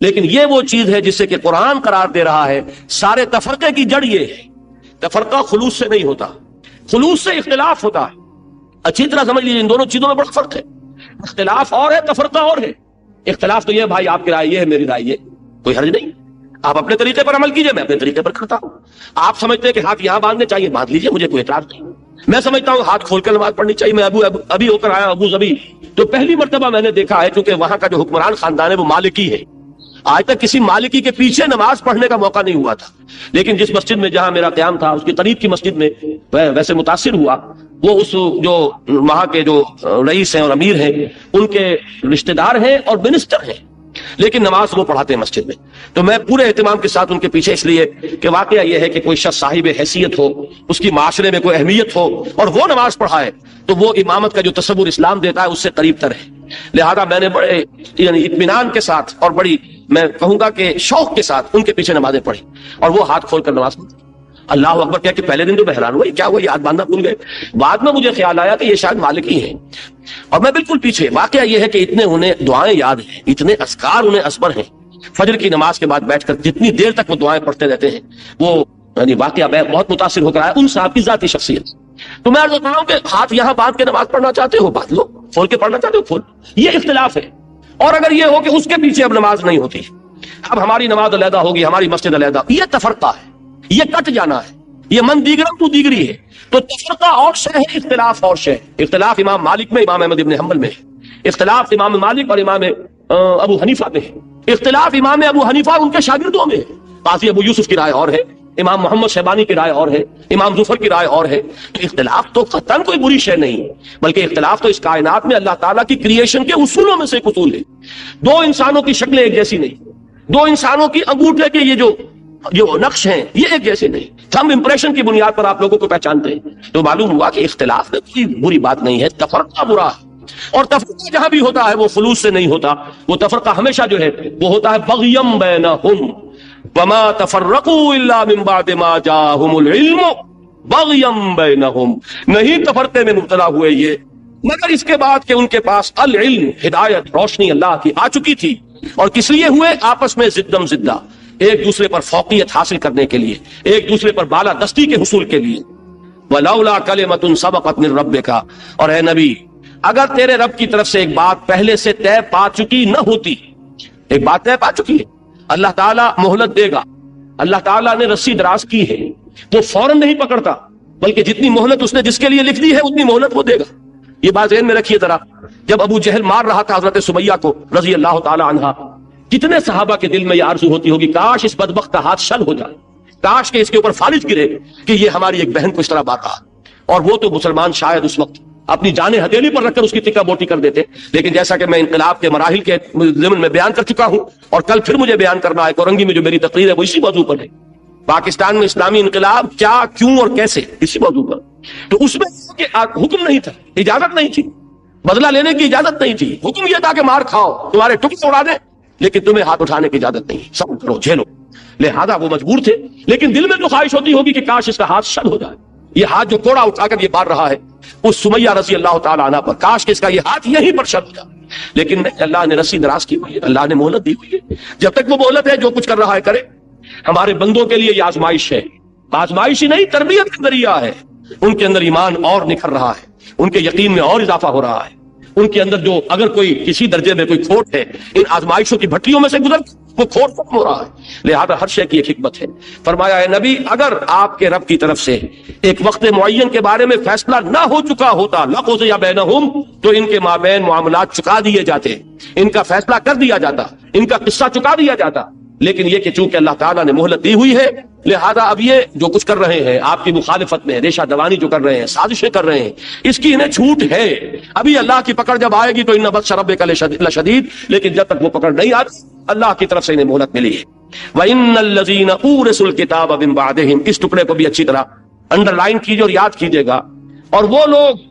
لیکن یہ وہ چیز ہے جسے کہ قرآن قرار دے رہا ہے سارے تفرقے کی جڑ یہ ہے. تفرقہ خلوص سے نہیں ہوتا، خلوص سے اختلاف ہوتا ہے. اچھی طرح سمجھ لیجیے ان دونوں چیزوں میں بڑا فرق ہے. اختلاف اور ہے، تفرقہ اور ہے. اختلاف تو یہ بھائی آپ کی رائے یہ ہے، میری رائے یہ، کوئی حرج نہیں، آپ اپنے طریقے پر عمل کیجئے، میں اپنے طریقے پر کرتا ہوں. آپ سمجھتے ہیں کہ ہاتھ یہاں باندھنے چاہیے، باندھ لیجیے، مجھے کوئی اعتراض نہیں. میں سمجھتا ہوں ہاتھ کھول کر نماز پڑھنی چاہیے. میں ابھی ہو کر آیا ابو ظبی، تو پہلی مرتبہ میں نے دیکھا ہے، کیونکہ وہاں کا جو حکمران خاندان ہے وہ مالکی ہے. آج تک کسی مالکی کے پیچھے نماز پڑھنے کا موقع نہیں ہوا تھا. لیکن جس مسجد میں جہاں میرا قیام تھا اس کی قریب کی مسجد میں ویسے متاثر ہوا. وہ اس جو وہاں کے جو رئیس ہیں اور امیر ہیں ان کے رشتہ دار ہیں اور منسٹر ہیں، لیکن نماز وہ پڑھاتے ہیں مسجد میں. تو میں پورے اہتمام کے ساتھ ان کے پیچھے، اس لیے کہ واقعہ یہ ہے کہ کوئی شخص صاحب حیثیت ہو، اس کی معاشرے میں کوئی اہمیت ہو اور وہ نماز پڑھائے تو وہ امامت کا جو تصور اسلام دیتا ہے اس سے قریب تر ہے. لہذا میں نے بڑے یعنی اطمینان کے ساتھ اور بڑی میں کہوں گا کہ شوق کے ساتھ ان کے پیچھے نمازیں پڑھی اور وہ ہاتھ کھول کر نماز پڑھی. اللہ اکبر کیا کہ پہلے دن تو میں حیران ہوا کیا وہ یاد باندھنا بھول گئے. بعد میں مجھے خیال آیا کہ یہ شاید مالکی ہیں اور میں بالکل پیچھے. واقعہ یہ ہے کہ اتنے انہیں دعائیں یاد ہیں، اتنے اذکار انہیں ازبر ہیں. فجر کی نماز کے بعد بیٹھ کر جتنی دیر تک وہ دعائیں پڑھتے رہتے ہیں، وہ یعنی واقعہ میں بہت متاثر ہو کر آیا ان صاحب کی ذاتی شخصیت. تو میں عرض کر رہا ہوں کہ ہاتھ یہاں باندھ کے نماز پڑھنا چاہتے ہو باندھ لو، کھول کے پڑھنا چاہتے ہو کھول. یہ اختلاف ہے. اور اگر یہ ہو کہ اس کے پیچھے اب نماز نہیں ہوتی، اب ہماری نماز علیحدہ ہوگی، ہماری مسجد علیحدہ، یہ تفرقہ ہے، یہ کٹ جانا ہے، یہ من دیگرم تو دیگری ہے. تو تفرقہ اور شے ہے، اختلاف اور شے. اختلاف امام مالک میں، امام احمد ابن حنبل میں ہے. اختلاف امام مالک اور امام ابو حنیفہ میں ہے. اختلاف امام ابو حنیفہ ان کے شاگردوں میں ہے. قاضی ابو یوسف کی رائے اور ہے، امام محمد شیبانی کی رائے اور ہے، امام ظفر کی رائے اور ہے. تو اختلاف تو قطعاً کوئی بری شے نہیں، بلکہ اختلاف تو اس کائنات میں اللہ تعالیٰ کی کریشن کے اصولوں میں سے ایک اصول ہے. دو انسانوں کی شکلیں ایک جیسی نہیں، دو انسانوں کی انگوٹھے کے یہ جو نقش ہیں یہ ایک جیسے نہیں. تھم امپریشن کی بنیاد پر آپ لوگوں کو پہچانتے ہیں. تو معلوم ہوا کہ اختلاف میں کوئی بری بات نہیں ہے، تفرقہ برا ہے. اور تفرقہ جہاں بھی ہوتا ہے وہ خلوص سے نہیں ہوتا. وہ تفرقہ ہمیشہ جو ہے وہ ہوتا ہے بغیم بینہم وما تفرقوا الا من بعد ما جاءهم العلم بغیم بینہم. نہیں تفرقے میں مبتلا ہوئے یہ مگر اس کے بعد کہ ان کے پاس العلم، ہدایت، روشنی اللہ کی آ چکی تھی. اور کس لیے ہوئے؟ آپس میں زدم زدہ، ایک دوسرے پر فوقیت حاصل کرنے کے لیے، ایک دوسرے پر بالا دستی کے حصول کے لیے. وَلَوْلَا كَلِمَةٌ سَبَقَتْ مِن رَبِّكَ، اور اے نبی اگر تیرے رب کی طرف سے ایک بات پہلے سے طے پا چکی نہ ہوتی، ایک بات طے پا چکی ہے، اللہ تعالیٰ مہلت دے گا. اللہ تعالیٰ نے رسی دراز کی ہے، وہ فوراً نہیں پکڑتا، بلکہ جتنی مہلت اس نے جس کے لیے لکھ دی ہے اتنی مہلت وہ دے گا. یہ بات ذہن میں رکھیے ذرا. جب ابو جہل مار رہا تھا حضرت سمیہ کو رضی اللہ تعالی عنہا، کتنے صحابہ کے دل میں یہ آرزو ہوتی ہوگی کاش اس بدبخت کا ہاتھ شل ہو جائے، کاش کہ اس کے اوپر فالج گرے کہ یہ ہماری ایک بہن کو اس طرح مار رہا. اور وہ تو مسلمان شاید اس وقت اپنی جانیں ہتھیلی پر رکھ کر اس کی ٹکا بوٹی کر دیتے. لیکن جیسا کہ میں انقلاب کے مراحل کے ضمن میں بیان کر چکا ہوں اور کل پھر مجھے بیان کرنا ہے، کورنگی میں جو میری تقریر ہے وہ اسی موضوع پر ہے، پاکستان میں اسلامی انقلاب کیا، کیوں اور کیسے، اسی موضوع پر. تو اس میں حکم نہیں تھا، اجازت نہیں تھی، بدلہ لینے کی اجازت نہیں تھی. حکم یہ تھا کہ مار کھاؤ، تمہارے ٹکڑے اڑا دیں، لیکن تمہیں ہاتھ اٹھانے کی اجازت نہیں، سب کرو جھیلو. لہذا وہ مجبور تھے. لیکن دل میں تو خواہش ہوتی ہوگی کہ کاش اس کا ہاتھ شل ہو جائے. یہ ہاتھ جو کوڑا اٹھا کر یہ مار رہا ہے اس سمیہ رضی اللہ تعالی عنہ پر، کاش کہ اس کا یہ ہاتھ یہیں پر شل ہو جائے. لیکن اللہ نے رسی دراز کی ہوئی ہے، اللہ نے مہلت دی ہوئی ہے. جب تک وہ مہلت ہے جو کچھ کر رہا ہے کرے. ہمارے بندوں کے لیے یہ آزمائش ہے، آزمائش ہی نہیں تربیت کا ذریعہ ہے. ان کے اندر ایمان اور نکھر رہا ہے، ان کے یقین میں اور اضافہ ہو رہا ہے. ان کے اندر جو اگر کوئی کسی درجے میں کوئی کھوٹ ہے، ان آزمائشوں کی بھٹیوں میں سے گزر وہ کھوٹ ختم ہو رہا ہے. لہذا ہر شے کی ایک حکمت ہے. فرمایا اے نبی اگر آپ کے رب کی طرف سے ایک وقت معین کے بارے میں فیصلہ نہ ہو چکا ہوتا، لقضی بینہم، تو ان کے مابین معاملات چکا دیے جاتے، ان کا فیصلہ کر دیا جاتا، ان کا قصہ چکا دیا جاتا. لیکن یہ کہ چونکہ اللہ تعالیٰ نے مہلت دی ہوئی ہے، لہذا اب یہ جو کچھ کر رہے ہیں آپ کی مخالفت میں، ریشہ دوانی جو کر رہے ہیں، سازشیں کر رہے ہیں، اس کی انہیں چھوٹ ہے. ابھی اللہ کی پکڑ جب آئے گی تو ان بطش ربک لشدید، لیکن جب تک وہ پکڑ نہیں آتی اللہ کی طرف سے انہیں مہلت ملی ہے. وَإِنَّ الَّذِينَ أُورِثُوا الْكِتَابَ مِن بَعْدِهِمْ، اس ٹکڑے کو بھی اچھی طرح انڈر لائن کیجیے اور یاد کیجیے گا. اور وہ لوگ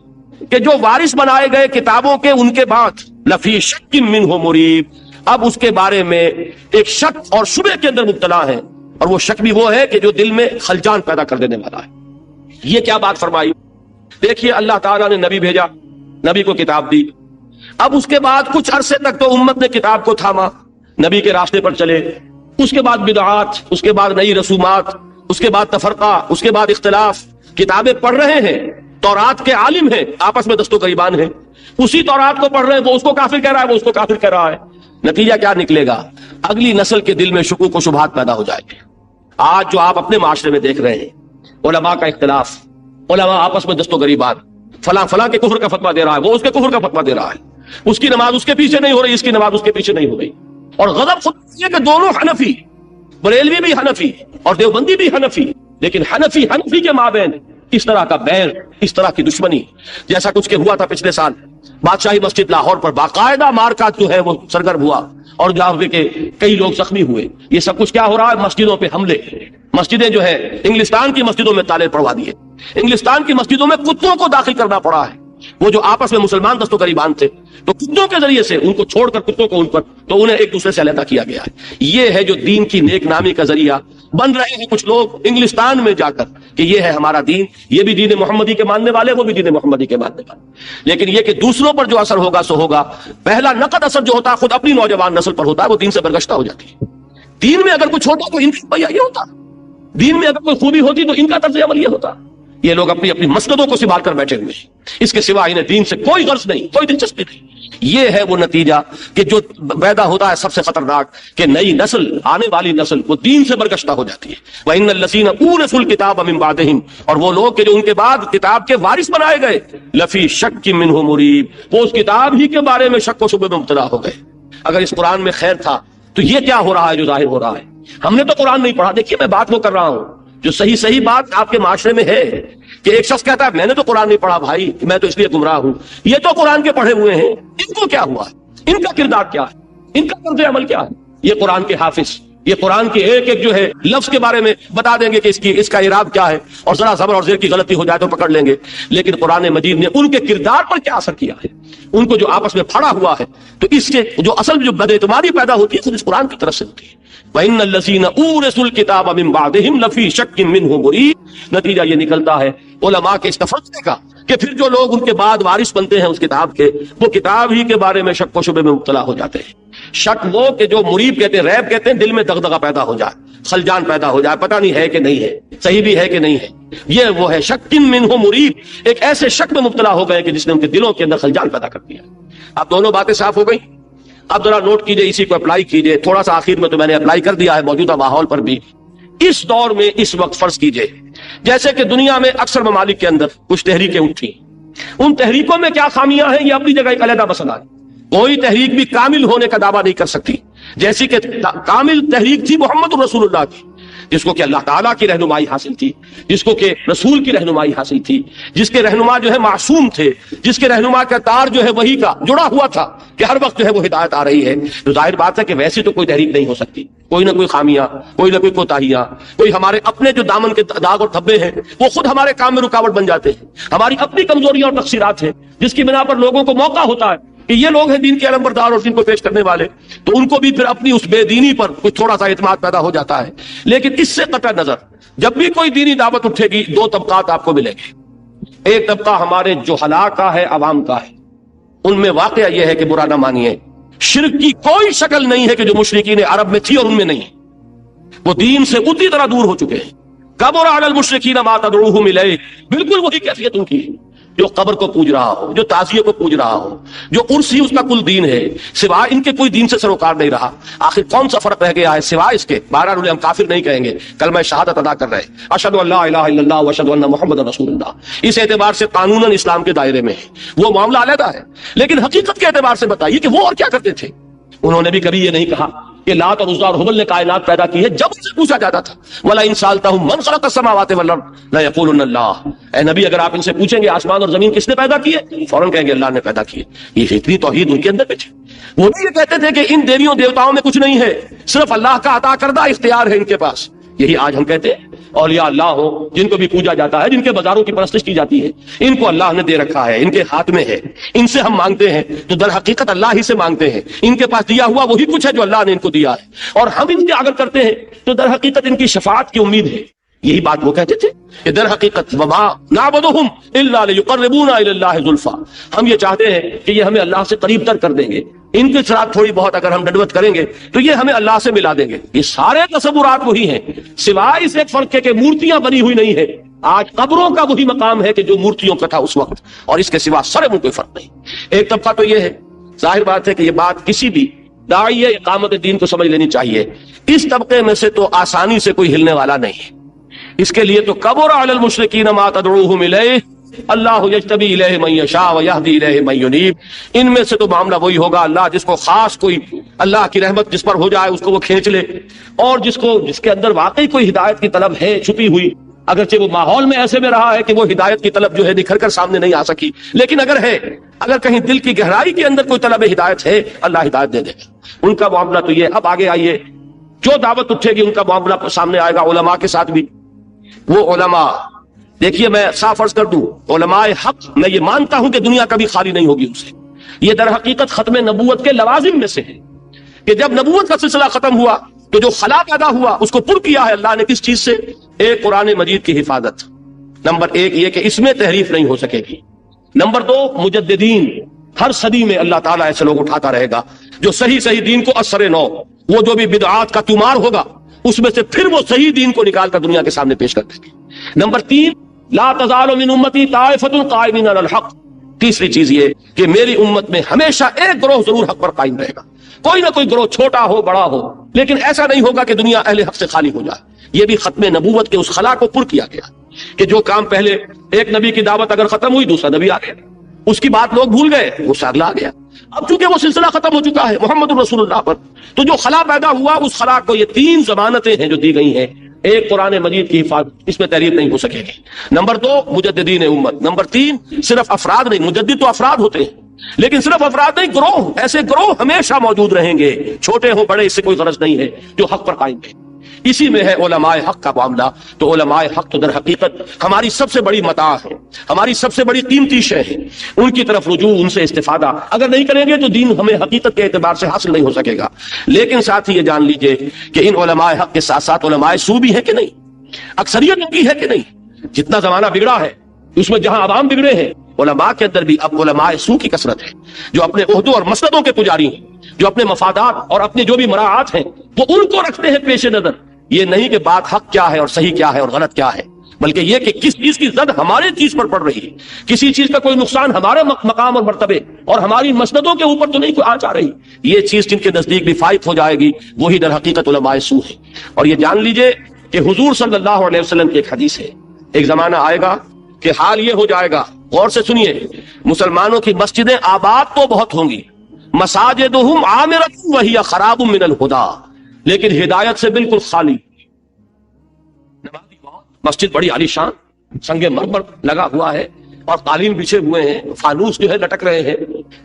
کہ جو وارث بنائے گئے کتابوں کے ان کے بعد، لفی شک منہ مریب، اب اس کے بارے میں ایک شک اور شبہ کے اندر مبتلا ہیں. اور وہ شک بھی وہ ہے کہ جو دل میں خلجان پیدا کر دینے والا ہے. یہ کیا بات فرمائی؟ دیکھیے اللہ تعالیٰ نے نبی بھیجا، نبی کو کتاب دی. اب اس کے بعد کچھ عرصے تک تو امت نے کتاب کو تھاما، نبی کے راستے پر چلے، اس کے بعد بدعات، اس کے بعد نئی رسومات، اس کے بعد تفرقہ، اس کے بعد اختلاف، کتابیں پڑھ رہے ہیں، تورات کے عالم ہیں، آپس میں دست و گریبان ہیں، اسی تورات کو پڑھ رہے ہیں، وہ اس کو کافر کہہ رہا ہے، وہ اس کو کافر کہہ رہا ہے۔ نتیجہ کیا نکلے گا؟ اگلی نسل کے دل میں شکوک و شبہات پیدا ہو جائے گی۔ آج جو آپ اپنے معاشرے میں دیکھ رہے ہیں، علماء کا اختلاف، علماء آپس میں دست و گریبان، فلاں فلاں کے کفر کا فتویٰ دے رہا ہے، وہ اس کے کفر کا فتویٰ دے رہا ہے، اس کی نماز اس کے پیچھے نہیں ہو رہی، اس کی نماز اس کے پیچھے نہیں ہو رہی، اور غضب خود یہ کہ دونوں حنفی، بریلوی بھی حنفی اور دیوبندی بھی حنفی، لیکن حنفی کے مابین اس طرح کا بیر، اس طرح کی دشمنی، جیسا کچھ کے ہوا تھا پچھلے سال بادشاہی مسجد لاہور پر باقاعدہ مارکات جو ہے وہ سرگرم ہوا، اور جہاں کے کئی لوگ زخمی ہوئے۔ یہ سب کچھ کیا ہو رہا ہے؟ مسجدوں پہ حملے، مسجدیں جو ہے انگلستان کی مسجدوں میں تالے پڑوا دیے، انگلستان کی مسجدوں میں کتوں کو داخل کرنا پڑا ہے۔ وہ جو آپس میں مسلمان دست و گریبان تھے تو کتوں کے ذریعے سے ان کو چھوڑ کر کتوں کو ان پر، تو انہیں ایک دوسرے سے علیحدہ کیا گیا ہے۔ یہ ہے جو دین کی نیک نامی کا ذریعہ بن رہے ہیں کچھ لوگ انگلستان میں جا کر کہ یہ ہے ہمارا دین، یہ بھی دین محمدی کے ماننے والے، وہ بھی دین محمدی کے ماننے والے۔ لیکن یہ کہ دوسروں پر جو اثر ہوگا سو ہوگا، پہلا نقد اثر جو ہوتا ہے خود اپنی نوجوان نسل پر ہوتا ہے، وہ دین سے برگشتہ ہو جاتی ہے۔ دین میں اگر کچھ ہوتا تو ان کا یہ ہوتا، دین میں اگر کوئی خوبی ہوتی تو ان کا طرز عمل یہ ہوتا۔ یہ لوگ اپنی اپنی مسندوں کو سنبھال کر بیٹھے ہوئے ہیں، اس کے سوا انہیں دین سے کوئی غرض نہیں، کوئی دلچسپی نہیں۔ یہ ہے وہ نتیجہ کہ جو پیدا ہوتا ہے سب سے خطرناک، کہ نئی نسل، آنے والی نسل وہ دین سے برگشتہ ہو جاتی ہے۔ وَإِنَّ الَّذِينَ أُورِثُوا الْكِتَابَ مِن بَعْدِهِمْ، اور وہ لوگ کہ جو ان کے بعد کتاب کے وارث بنائے گئے، لَفِي شَكٍّ مِّنْهُ مُرِيبٍ، وہ اس کتاب ہی کے بارے میں شک و شبہ میں مبتلا ہو گئے۔ اگر اس قرآن میں خیر تھا تو یہ کیا ہو رہا ہے جو ظاہر ہو رہا ہے؟ ہم نے تو قرآن نہیں پڑھا۔ دیکھیے میں بات وہ کر رہا ہوں جو صحیح بات آپ کے معاشرے میں ہے، کہ ایک شخص کہتا ہے میں نے تو قرآن نہیں پڑھا بھائی، میں تو اس لیے گمراہ ہوں۔ یہ تو قرآن کے پڑھے ہوئے ہیں، ان کو کیا ہوا؟ ان کا کردار کیا ہے؟ ان کا طرز عمل کیا ہے؟ یہ قرآن کے حافظ، یہ قرآن کے ایک ایک جو ہے لفظ کے بارے میں بتا دیں گے کہ اس کا اعراب کیا ہے، اور ذرا زبر اور زیر کی غلطی ہو جائے تو پکڑ لیں گے۔ لیکن قرآن مجید نے ان کے کردار پر کیا اثر کیا ہے، ان کو جو آپس میں پھڑا ہوا ہے، تو اس کے جو اصل جو بد اعتمادی پیدا ہوتی ہے اس قرآن کی طرف سے ہوتی ہے۔ وَإِنَّ الَّذِينَ أُورِثُوا الْكِتَابَ مِن بَعْدِهِمْ لَفِي شَكٍّ مِّنْهُ مُرِيبٍ۔ نتیجہ یہ نکلتا ہے علماء کے اس تفرقے کا کہ پھر جو لوگ ان کے بعد وارث بنتے ہیں اس کتاب کے، وہ کتاب ہی کے بارے میں شک و شبے میں مبتلا ہو جاتے ہیں۔ شک وہ کہ جو مریب کہتے ہیں، ریب کہتے ہیں، دل میں دغدغہ پیدا ہو جائے، خلجان پیدا ہو جائے، پتہ نہیں ہے کہ نہیں ہے، صحیح بھی ہے کہ نہیں ہے۔ یہ وہ ہے شک منہ مریب، ایک ایسے شک میں مبتلا ہو گئے کہ جس نے ان کے دلوں کے اندر خلجان پیدا کر دیا۔ اب دونوں باتیں صاف ہو گئی۔ اب ذرا نوٹ کیجئے، اسی کو اپلائی کیجئے، تھوڑا سا آخر میں تو میں نے اپلائی کر دیا ہے موجودہ ماحول پر بھی۔ اس دور میں اس وقت فرض کیجئے جیسے کہ دنیا میں اکثر ممالک کے اندر کچھ تحریکیں اٹھی، ان تحریکوں میں کیا خامیاں ہیں یہ اپنی جگہ ایک علیحدہ مسئلہ ہے۔ کوئی تحریک بھی کامل ہونے کا دعویٰ نہیں کر سکتی، جیسی کہ کامل تحریک تھی محمد رسول اللہ کی، جس کو کہ اللہ تعالیٰ کی رہنمائی حاصل تھی، جس کو کہ رسول کی رہنمائی حاصل تھی، جس کے رہنما جو ہے معصوم تھے، جس کے رہنما کا تار جو ہے وہی کا جڑا ہوا تھا کہ ہر وقت جو ہے وہ ہدایت آ رہی ہے۔ تو ظاہر بات ہے کہ ویسے تو کوئی تحریک نہیں ہو سکتی، کوئی نہ کوئی خامیاں، کوئی نہ کوئی کوتاہیاں، کوئی ہمارے اپنے جو دامن کے داغ اور دھبے ہیں وہ خود ہمارے کام میں رکاوٹ بن جاتے ہیں، ہماری اپنی کمزوریاں اور تقصیرات ہیں جس کی بنا پر لوگوں کو موقع ہوتا ہے کہ یہ لوگ ہیں دین کے علمبردار اور دین کو پیش کرنے والے، تو ان کو بھی پھر اپنی اس بے دینی پر کچھ تھوڑا سا اعتماد پیدا ہو جاتا ہے۔ لیکن اس سے قطع نظر جب بھی کوئی دینی دعوت اٹھے گی دو طبقات آپ کو ملیں گے۔ ایک طبقہ ہمارے جہلاء کا ہے، عوام کا ہے، ان میں واقعہ یہ ہے کہ برا نہ مانیے، شرک کی کوئی شکل نہیں ہے کہ جو مشرکین عرب میں تھی اور ان میں نہیں، وہ دین سے اتنی طرح دور ہو چکے ہیں۔ کبر علی المشرکین ما تدعوہم الیہ، بالکل وہی کیفیت ان کی، جو قبر کو پوج رہا ہو، جو تعزیے کو پوج رہا ہو، جو عرس ہی اس کا کل دین ہے، سوائے ان کے کوئی دین سے سروکار نہیں رہا۔ آخر کون سا فرق رہ گیا ہے سوائے اس کے؟ بہرحال انہیں ہم کافر نہیں کہیں گے، کلمہ شہادت ادا کر رہے ہیں، اشہد ان لا الہ الا اللہ واشہد ان محمد رسول اللہ۔ اس اعتبار سے قانوناً اسلام کے دائرے میں ہے، وہ معاملہ علیحدہ ہے، لیکن حقیقت کے اعتبار سے بتائیے کہ وہ اور کیا کرتے تھے؟ انہوں نے بھی کبھی یہ نہیں کہا کہ لات اور عزا اور ہبل نے کائنات پیدا کی ہے۔ جب ان سے پوچھا جاتا تھا وَلَئِن سَأَلْتَهُم مَّن خَلَقَ السَّمَاوَاتِ وَالْأَرْضَ لَيَقُولُنَّ اللَّهُ، اے نبی اگر آپ ان سے پوچھیں گے آسمان اور زمین کس نے پیدا کیے، فوراً کہیں گے اللہ نے پیدا کیے۔ یہ اتنی توحید ان کے اندر تھی۔ وہ بھی یہ کہتے تھے کہ ان دیویوں دیوتاؤں میں کچھ نہیں ہے، صرف اللہ کا عطا کردہ اختیار ہے ان کے پاس۔ یہی آج ہم کہتے ہیں اولیاء اللہ ہو، جن کو بھی پوجا جاتا ہے، جن کے بازاروں کی پرستش کی جاتی ہے، ان کو اللہ نے دے رکھا ہے، ان کے ہاتھ میں ہے، ان سے ہم مانگتے ہیں تو در حقیقت اللہ ہی سے مانگتے ہیں، ان کے پاس دیا ہوا وہی کچھ ہے جو اللہ نے ان کو دیا ہے، اور ہم ان کے اگر کرتے ہیں تو در حقیقت ان کی شفاعت کی امید ہے، یہی بات وہ کہتے تھے کہ در حقیقت وما نعبدہم الا لیقربونا الی اللہ زلفا، ہم یہ چاہتے ہیں کہ یہ ہمیں اللہ سے قریب تر کر دیں گے، ان کے ساتھ تھوڑی بہت اگر ہم ڈنڈوت کریں گے تو یہ ہمیں اللہ سے ملا دیں گے۔ یہ سارے تصورات وہی ہیں، سوائے اس ایک فرق ہے کہ مورتیاں بنی ہوئی نہیں ہیں۔ آج قبروں کا وہی مقام ہے کہ جو مورتیوں کا تھا اس وقت، اور اس کے سوا سارے میں کوئی فرق نہیں۔ ایک طبقہ تو یہ ہے، ظاہر بات ہے کہ یہ بات کسی بھی داعی اقامت دین کو سمجھ لینی چاہیے، اس طبقے میں سے تو آسانی سے کوئی ہلنے والا نہیں ہے۔ اس کے لیے تو کبر علی المشرکین ما تدعوہم الیہ اللہ یجتبی الیہ من یشاء ویہدی الیہ من ینیب، ان میں سے تو معاملہ وہی ہوگا، اللہ جس کو خاص کوئی اللہ کی رحمت جس پر ہو جائے اس کو وہ کھینچ لے، اور جس کے اندر واقعی کوئی ہدایت کی طلب ہے چھپی ہوئی، اگرچہ وہ ماحول میں ایسے میں رہا ہے کہ وہ ہدایت کی طلب جو ہے نکھر کر سامنے نہیں آ سکی، لیکن اگر کہیں دل کی گہرائی کے اندر کوئی طلب ہدایت ہے اللہ ہدایت دے دے گا۔ ان کا معاملہ تو یہ۔ اب آگے آئیے، جو دعوت اٹھے گی ان کا معاملہ سامنے آئے گا علماء کے ساتھ بھی۔ وہ علماء، دیکھیے میں صاف عرض کر دوں، علماء حق میں یہ مانتا ہوں کہ دنیا کبھی خالی نہیں ہوگی ان سے۔ یہ در حقیقت ختم نبوت کے لوازم میں سے ہے کہ جب نبوت کا سلسلہ ختم ہوا تو جو خلا پیدا ہوا اس کو پر کیا ہے اللہ نے کس چیز سے؟ ایک قرآن مجید کی حفاظت۔ نمبر ایک یہ کہ اس میں تحریف نہیں ہو سکے گی۔ نمبر دو، مجددین، ہر صدی میں اللہ تعالیٰ ایسے لوگ اٹھاتا رہے گا جو صحیح دین کو اثر نو، وہ جو بھی بدعات کا تمار ہوگا اس میں سے پھر وہ صحیح دین کو نکال کر دنیا کے سامنے پیش کر دیں گے۔ نمبر تین، لا تزال من امتی طائفۃ قائمین علی الحق، تیسری چیز یہ کہ میری امت میں ہمیشہ ایک گروہ ضرور حق پر قائم رہے گا، کوئی نہ کوئی گروہ چھوٹا ہو بڑا ہو، لیکن ایسا نہیں ہوگا کہ دنیا اہل حق سے خالی ہو جائے۔ یہ بھی ختم نبوت کے اس خلا کو پر کیا گیا کہ جو کام پہلے ایک نبی کی دعوت اگر ختم ہوئی دوسرا نبی آ گیا، اس کی بات لوگ بھول گئے، وہ اگلا آ گیا۔ اب چونکہ وہ سلسلہ ختم ہو چکا ہے محمد رسول اللہ پر، تو جو خلا پیدا ہوا اس خلا کو یہ تین ضمانتیں ہیں جو دی گئی ہیں۔ ایک قرآن مجید کی حفاظت، اس میں تحریف نہیں ہو سکے گی۔ نمبر دو، مجددین امت۔ نمبر تین، صرف افراد نہیں، مجدد تو افراد ہوتے ہیں لیکن صرف افراد نہیں، گروہ، ایسے گروہ ہمیشہ موجود رہیں گے، چھوٹے ہوں بڑے اس سے کوئی غرض نہیں ہے، جو حق پر قائم ہے۔ اسی میں ہے علماء حق کا معاملہ۔ تو علماء حق تو در حقیقت ہماری سب سے بڑی متاع ہے، ہماری سب سے بڑی قیمتی شے ہے، ان کی طرف رجوع، ان سے استفادہ اگر نہیں کریں گے تو دین ہمیں حقیقت کے اعتبار سے حاصل نہیں ہو سکے گا۔ لیکن ساتھ ہی یہ جان لیجئے کہ ان علماء حق کے ساتھ ساتھ علماء سو بھی ہے کہ نہیں، اکثریت ان کی ہے کہ نہیں۔ جتنا زمانہ بگڑا ہے اس میں جہاں عوام بگڑے ہیں، علماء کے اندر بھی اب علماء سو کی کثرت ہے، جو اپنے عہدوں اور مسندوں کے پجاری ہیں، جو اپنے مفادات اور اپنے جو بھی مراعات ہیں وہ ان کو رکھتے ہیں پیش نظر۔ یہ نہیں کہ بات حق کیا ہے اور صحیح کیا ہے اور غلط کیا ہے، بلکہ یہ کہ کس چیز کی زد ہمارے چیز پر پڑ رہی ہے، کسی چیز کا کوئی نقصان ہمارے مقام اور مرتبے اور ہماری مسندوں کے اوپر تو نہیں کوئی آ رہی۔ یہ چیز جن کے نزدیک بھی فائق ہو جائے گی وہی در حقیقت علماء سو ہے۔ اور یہ جان لیجئے کہ حضور صلی اللہ علیہ وسلم کی ایک حدیث ہے، ایک زمانہ آئے گا کہ حال یہ ہو جائے گا، غور سے سنیے، مسلمانوں کی مسجدیں آباد تو بہت ہوں گی، مساجدہم عامرۃ وہی خراب من الہدی، لیکن ہدایت سے بالکل خالی۔ مسجد بڑی عالی شان، سنگ مرمر لگا ہوا ہے اور قالین بچھے ہوئے ہیں، فانوس جو ہے لٹک رہے ہیں،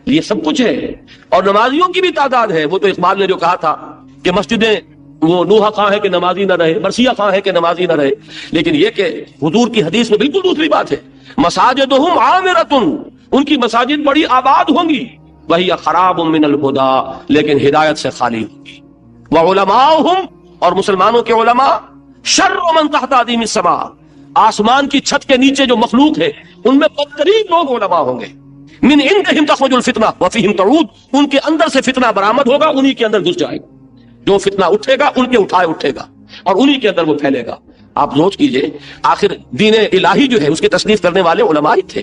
یہ سب کچھ ہے، اور نمازیوں کی بھی تعداد ہے۔ وہ تو اقبال نے جو کہا تھا کہ مسجدیں وہ نوحہ خواہ ہے کہ نمازی نہ رہے، مرثیہ خواہ ہے کہ نمازی نہ رہے، لیکن یہ کہ حضور کی حدیث میں بالکل دوسری بات ہے، مساجدہم عامرۃ، ان کی مساجد بڑی آباد ہوں گی، وہی خراب من الہدی، لیکن ہدایت سے خالی ہوں گی، وعلماؤہم، اور مسلمانوں کے علماء، شر من تحت ادیم السماء، آسمان کی چھت کے نیچے جو مخلوق ہے ان میں بدترین لوگ علماء ہوں گے، من عندہم تخرج الفتنہ وفیہم تعود، ان کے اندر سے فتنہ برآمد ہوگا، انہی کے اندر گھس جائے گا، جو فتنہ اٹھے گا ان کے اٹھائے اٹھے گا اور انہی کے اندر وہ پھیلے گا۔ آپ سوچ کیجئے، آخر دین الہی جو ہے اس کی تصنیف کرنے والے علماء ہی تھے۔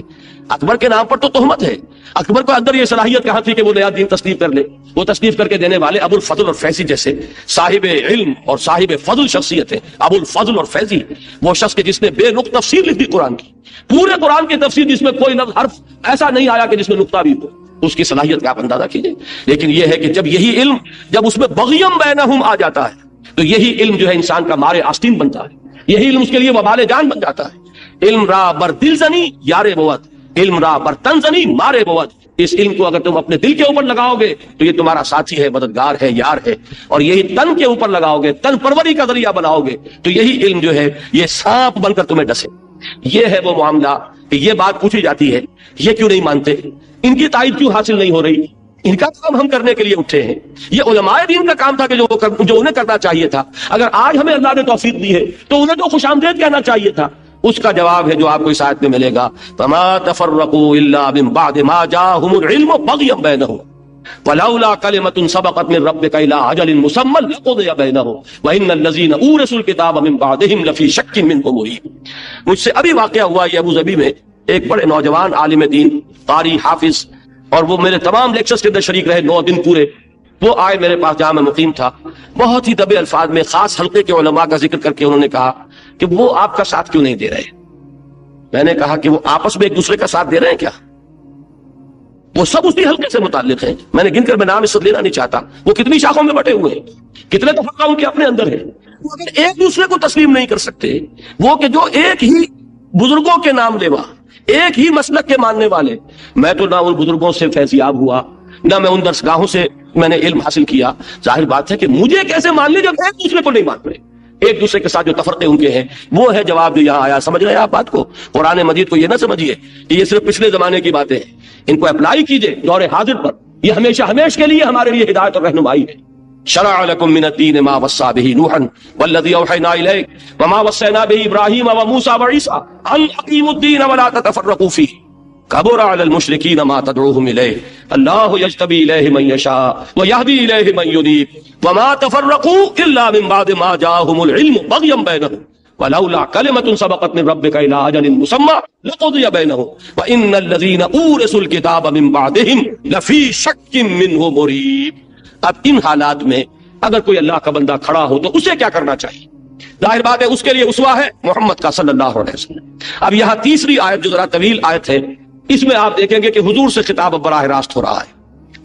اکبر کے نام پر تو تہمت ہے، اکبر کو اندر یہ صلاحیت کہاں تھی کہ وہ نیا دین تصنیف کر لے؟ وہ تصنیف کر کے دینے والے ابو الفضل اور فیضی جیسے صاحب علم اور صاحب فضل شخصیت ہے۔ ابو الفضل اور فیضی، وہ شخص کے جس نے بے نقطہ تفسیر لکھ دی قرآن کی، پورے قرآن کی تفسیر جس میں کوئی لفظ حرف ایسا نہیں آیا کہ جس میں نقطہ بھی ہو، اس کی صلاحیت کا آپ اندازہ کیجئے۔ لیکن یہ ہے کہ جب یہی علم، جب اس میں بغیم بینہم آ جاتا ہے تو یہی علم جو ہے انسان کا مارے آستین بنتا ہے، یہی علم اس کے لیے وبال جان بن جاتا ہے۔ علم را بر دل زنی یارے بود، علم را بر تن زنی مارے بود۔ اس علم کو اگر تم اپنے دل کے اوپر لگاؤ گے تو یہ تمہارا ساتھی ہے، مددگار ہے، یار ہے، اور یہی تن کے اوپر لگاؤ گے، تن پروری کا ذریعہ بناؤ گے تو یہی علم جو ہے یہ سانپ بن کر تمہیں ڈسے۔ یہ ہے وہ معاملہ کہ یہ بات پوچھی جاتی ہے، یہ کیوں نہیں مانتے، ان کی تائید کیوں حاصل نہیں ہو رہی؟ ان کا کام ہم کرنے کے لیے اٹھے ہیں. یہ علماء دین کا کام تھا کہ جو انہیں کرنا چاہیے تھا. اگر آج ہمیں اللہ نے توفیق دی ہے تو انہیں تو خوش آمدید کہنا چاہیے تھا. اس کا جواب ہے جو آپ کو اس آیت میں ملے گا, فَمَا تَفَرَّقُوا إِلَّا مِن بَعْدِ مَا جَاءَهُمُ الْعِلْمُ بَغْيًا بَيْنَهُمْ وَلَوْلَا كَلِمَةٌ سَبَقَتْ مِن رَّبِّكَ إِلَىٰ أَجَلٍ مُّسَمًّى لَقُضِيَ بَيْنَهُمْ وَإِنَّ الَّذِينَ أُورِثُوا الْكِتَابَ مِن بَعْدِهِمْ لَفِي شَكٍّ مِّنْهُ مُرِيبٍ. مجھ سے ابھی واقعہ ہوا یہ ابو ظبی میں ایک بڑے نوجوان عالم دین, قاری, حافظ, اور وہ میرے تمام لیکچرز کے اندر شریک رہے 9 دن پورے. وہ آئے میرے پاس جہاں میں مقیم تھا, بہت ہی دبے الفاظ میں خاص حلقے کے علماء کا ذکر کر کے انہوں نے کہا کہ وہ آپ کا ساتھ کیوں نہیں دے رہے. میں نے کہا کہ وہ آپس میں ایک دوسرے کا ساتھ دے رہے ہیں کیا؟ وہ سب اسی حلقے سے متعلق ہیں. میں نے گن کر میں نام اس وقت لینا نہیں چاہتا. وہ کتنی شاخوں میں بٹے ہوئے ہیں, کتنے تفرقہ ان کے اپنے اندر ہیں. وہ اگر ایک دوسرے کو تسلیم نہیں کر سکتے, وہ کہ جو ایک ہی بزرگوں کے نام لیوا, ایک ہی مسلک کے ماننے والے. میں تو نہ ان بزرگوں سے فیضیاب ہوا, نہ میں ان درسگاہوں سے میں نے علم حاصل کیا. ظاہر بات ہے کہ مجھے کیسے مان لے جب ایک دوسرے کو نہیں مان رہے, ایک دوسرے کے ساتھ جو تفرقے ان کے ہیں. وہ ہے جواب جو یہاں آیا. سمجھ رہے ہیں آپ بات کو؟ قرآن مجید کو یہ نہ سمجھیے کہ یہ صرف پچھلے زمانے کی باتیں ہیں. ان کو اپلائی کیجئے دور حاضر پر. یہ ہمیشہ ہمیشہ کے لیے ہمارے لیے ہدایت اور رہنمائی ہے. شرع لكم من الدين ما وصى به نوحا والذي اوحينا اليك وما وصينا به ابراهيم وموسى وعيسى ان اقيموا الدين ولا تتفرقوا فيه كبر على المشركين ما تدعوهم اليه الله يجتبي اليه من يشاء ويهدي اليه من ينيب وما تفرقوا الا من بعد ما جاءهم العلم بغيا بينهم ولولا كلمة سبقت من ربك إلى أجل مسمى لقضي بينهم وإن الذين أورثوا الكتاب من بعدهم لفي شك منه مريب. اب ان حالات میں اگر کوئی اللہ کا بندہ کھڑا ہو تو اسے کیا کرنا چاہیے؟ ظاہر بات ہے اس کے لیے اسوہ ہے محمد کا صلی اللہ علیہ وسلم. اب یہاں تیسری آیت جو ذرا طویل آیت ہے, اس میں آپ دیکھیں گے کہ حضور سے خطاب براہ راست ہو رہا ہے.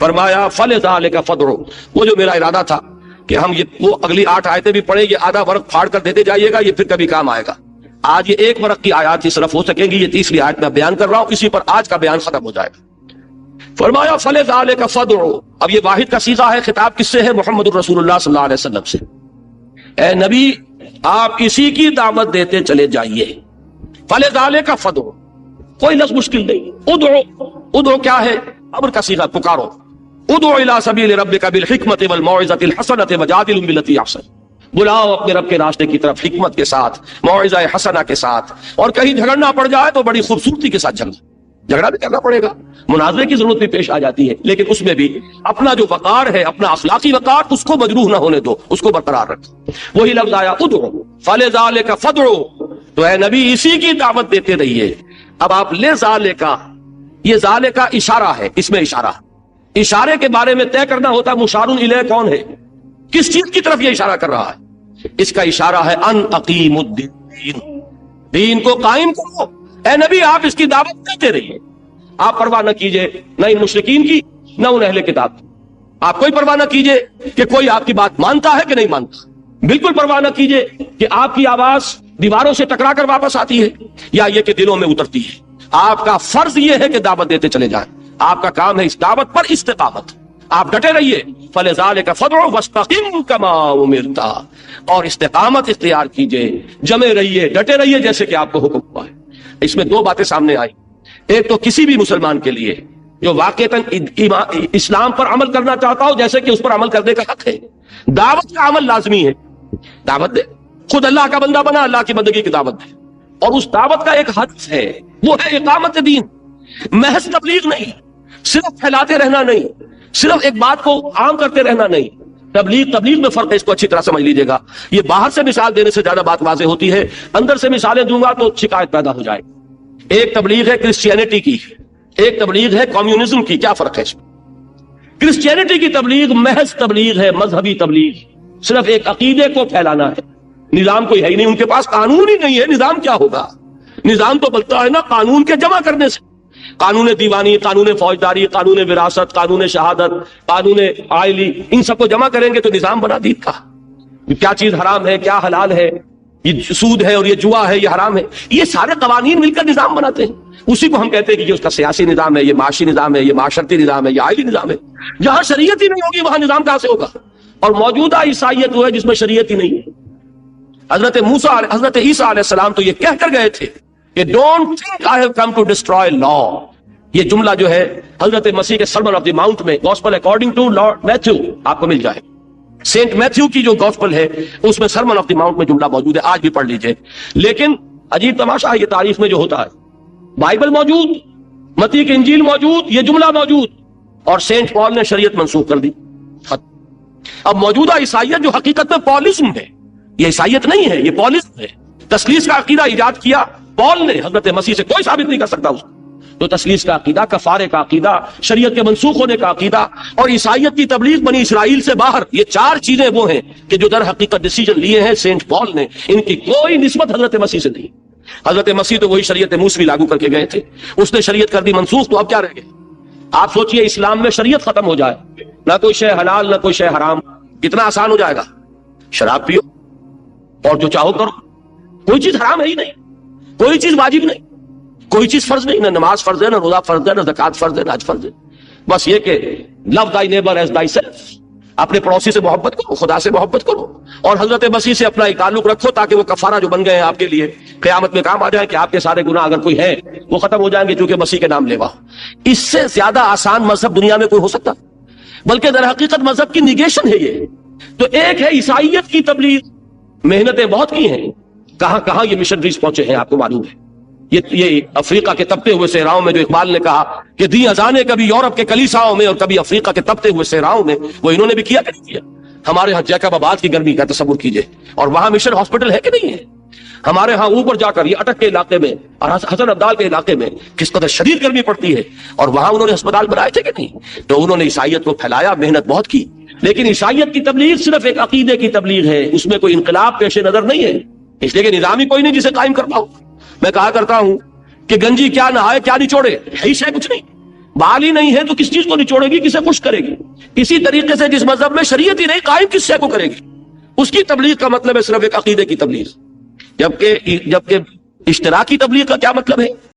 فرمایا فَلِذَلِكَ فَادْعُ. وہ جو میرا ارادہ تھا کہ ہم وہ اگلی 8 آیتیں بھی پڑھیں, یہ آدھا ورق پھاڑ کر دیتے جائیے گا, یہ پھر کبھی کام آئے گا. آج یہ ایک ورق کی آیات ہی صرف ہو سکیں گی. یہ تیسری آیت میں بیان کر رہا ہوں, اسی پر آج کا بیان ختم ہو جائے گا. فرمایا فَلِذَلِكَ فَادْعُ. اب یہ واحد کا صیغہ ہے, خطاب کس سے ہے؟ محمد الرسول اللہ صلی اللہ علیہ وسلم سے. اے نبی آپ اسی کی دعوت دیتے چلے جائیے. فَلِذَلِكَ فَادْعُ, کوئی لفظ مشکل نہیں. ادعو کیا ہے؟ امر کا صیغہ, پکارو. ادعو الى سبیل ربک بالحکمت والموعظۃ الحسنۃ وجادلهم بالتی احسن. بلاؤ اپنے رب کے راستے کی طرف حکمت کے ساتھ, موعظہ حسنہ کے ساتھ. اور کہیں جھگڑنا پڑ جائے تو بڑی خوبصورتی کے ساتھ جھگڑا بھی کرنا پڑے گا, مناظرے کی ضرورت بھی پیش آ جاتی ہے, لیکن اس میں بھی اپنا جو وقار ہے, اپنا اخلاقی وقار, اس کو مجروح نہ ہونے دو, اس کو برقرار رکھو. وہی لفظ آیا ادعو فلذلک فادعو. تو اے نبی اسی کی دعوت دیتے رہیے. اب آپ لذالک, یہ ذالک اشارہ ہے, اس میں اشارہ. اشارے کے بارے میں طے کرنا ہوتا ہے مشار الیہ کون ہے, کس چیز کی طرف یہ اشارہ کر رہا ہے. اس کا اشارہ ہے ان اقیم الدین, دین کو قائم کرو. اے نبی آپ اس کی دعوت دیتے رہیے. آپ پرواہ نہ کیجئے نہ ان مشرکین کی نہ ان اہل کتاب کی. آپ کوئی پرواہ نہ کیجئے کہ کوئی آپ کی بات مانتا ہے کہ نہیں مانتا. بالکل پرواہ نہ کیجئے کہ آپ کی آواز دیواروں سے ٹکرا کر واپس آتی ہے یا یہ کہ دلوں میں اترتی ہے. آپ کا فرض یہ ہے کہ دعوت دیتے چلے جائیں. آپ کا کام ہے اس دعوت پر استقامت. آپ ڈٹے رہیے. فَلِذَلِكَ فَادْعُ وَاسْتَقِمْ كَمَا أُمِرْتَ. اور استقامت اختیار کیجئے, جمے رہیے, ڈٹے رہیے جیسے کہ آپ کو حکم ہوا ہے. اس میں 2 باتیں سامنے آئی. ایک تو کسی بھی مسلمان کے لیے جو واقعتاً اسلام پر عمل کرنا چاہتا ہو, جیسے کہ اس پر عمل کرنے کا حق ہے. دعوت کا عمل لازمی ہے. دعوت دے, خود اللہ کا بندہ بنا, اللہ کی بندگی کی دعوت دے. اور اس دعوت کا ایک حد ہے, وہ ہے اقامت دین. محض تبلیغ نہیں, صرف پھیلاتے رہنا نہیں, صرف ایک بات کو عام کرتے رہنا نہیں. تبلیغ میں فرق ہے, اس کو اچھی طرح سمجھ لیجیے گا. یہ باہر سے مثال دینے سے زیادہ بات واضح ہوتی ہے, اندر سے مثالیں دوں گا تو شکایت پیدا ہو جائے. ایک تبلیغ ہے کرسچینٹی کی, ایک تبلیغ ہے کمیونزم کی. کیا فرق ہے اس میں؟ کرسچینٹی کی تبلیغ محض تبلیغ ہے, مذہبی تبلیغ, صرف ایک عقیدے کو پھیلانا ہے. نظام کوئی ہے ہی نہیں, ان کے پاس قانون ہی نہیں ہے. نظام کیا ہوگا؟ نظام تو بنتا ہے نا قانون کے جمع کرنے سے. قانون دیوانی, قانون فوجداری, قانون وراثت, قانون شہادت, قانون عائلی, ان سب کو جمع کریں گے تو نظام بنا دین کا. کیا چیز حرام ہے, کیا حلال ہے, یہ سود ہے اور یہ جوا ہے, یہ حرام ہے. یہ سارے قوانین مل کر نظام بناتے ہیں. اسی کو ہم کہتے ہیں کہ یہ اس کا سیاسی نظام ہے, یہ معاشی نظام ہے, یہ معاشرتی نظام ہے, یہ عائلی نظام ہے. جہاں شریعت ہی نہیں ہوگی وہاں نظام کہاں سے ہوگا؟ اور موجودہ عیسائیت وہ ہے جس میں شریعت ہی نہیں ہے. حضرت عیسیٰ علیہ السلام تو یہ کہہ کر گئے تھے کہ don't think I have come to destroy law. یہ جملہ جو ہے حضرت مسیح کے سرمن آف دی ماؤنٹ میں gospel according to lord Matthew آپ کو مل جائے. سینٹ میتھیو کی جو گاسپل ہے اس میں سرمن آف دی ماؤنٹ میں جملہ موجود ہے, آج بھی پڑھ لیجئے. لیکن عجیب تماشا یہ تاریخ میں جو ہوتا ہے, بائبل موجود, متی کی انجیل موجود, یہ جملہ موجود, اور سینٹ پال نے شریعت منسوخ کر دی. اب موجودہ عیسائیت جو حقیقت میں پالزم ہے, یہ عیسائیت نہیں ہے, یہ پالزم ہے. تثلیث کا عقیدہ ایجاد کیا پال نے, حضرت مسیح سے کوئی ثابت نہیں کر سکتا اس کو. تو تثلیث کا عقیدہ, کفارے کا عقیدہ, شریعت کے منسوخ ہونے کا عقیدہ, اور عیسائیت کی تبلیغ بنی اسرائیل سے باہر, یہ چار چیزیں وہ ہیں کہ جو در حقیقت ڈیسیجن لیے ہیں سینٹ پال نے, ان کی کوئی نسبت حضرت مسیح سے نہیں. حضرت مسیح تو وہی شریعت موسوی لاگو کر کے گئے تھے, اس نے شریعت کر دی منسوخ, تو اب کیا رہ گئے؟ آپ سوچئے اسلام میں شریعت ختم ہو جائے, نہ کوئی شے حلال نہ کوئی شے حرام, کتنا آسان ہو جائے گا. شراب پیو اور جو چاہو کرو, کوئی چیز حرام ہے ہی نہیں, کوئی چیز واجب نہیں, کوئی چیز فرض نہیں, نہ نماز فرض ہے, نہ روزہ فرض ہے, نہ زکوٰۃ فرض ہے, نہ حج فرض ہے. بس یہ کہ love thy neighbour as thyself, اپنے پڑوسی سے محبت کرو, خدا سے محبت کرو, اور حضرت مسیح سے اپنا ایک تعلق رکھو تاکہ وہ کفارہ جو بن گئے ہیں آپ کے لیے قیامت میں کام آ جائے, کہ آپ کے سارے گناہ اگر کوئی ہے وہ ختم ہو جائیں گے چونکہ مسیح کے نام لیوا. اس سے زیادہ آسان مذہب دنیا میں کوئی ہو سکتا؟ بلکہ در حقیقت مذہب کی نیگیشن ہے یہ. تو ایک ہے عیسائیت کی تبلیغ, محنتیں بہت کی ہیں, کہاں کہاں یہ مشنریز پہنچے ہیں آپ کو معلوم ہے. یہ افریقہ کے تپتے ہوئے صحراؤں میں جو اقبال نے کہا کہ دی اذانیں کبھی یورپ کے کلیساؤں میں اور کبھی افریقہ کے تپتے ہوئے صحراؤں میں, وہ انہوں نے بھی کیا کہ نہیں کیا. ہمارے ہاں جیکب آباد کی گرمی کا تصور کیجئے, اور وہاں مشن ہاسپٹل ہے کہ نہیں ہے. ہمارے ہاں اوپر جا کر یہ اٹک کے علاقے میں اور حسن عبدال کے علاقے میں کس قدر شدید گرمی پڑتی ہے, اور وہاں انہوں نے ہسپتال بنائے تھے کہ نہیں. تو انہوں نے عیسائیت کو پھیلایا, محنت بہت کی, لیکن عیسائیت کی تبلیغ صرف ایک عقیدے کی تبلیغ ہے, اس میں کوئی انقلاب پیش نظر نہیں ہے. اس لیے کہ نظام ہی کوئی نہیں جسے قائم کر پاؤ. میں کہا کرتا ہوں کہ گنجی کیا نہائے کیا نچوڑے, ہے شے کچھ نہیں. بال ہی نہیں ہے تو کس چیز کو نچوڑے گی, کسے خوش کرے گی. اسی طریقے سے جس مذہب میں شریعت ہی نہیں قائم, کس شے کو کرے گی. اس کی تبلیغ کا مطلب ہے صرف ایک عقیدے کی تبلیغ, جبکہ اشتراکی تبلیغ کا کیا مطلب ہے؟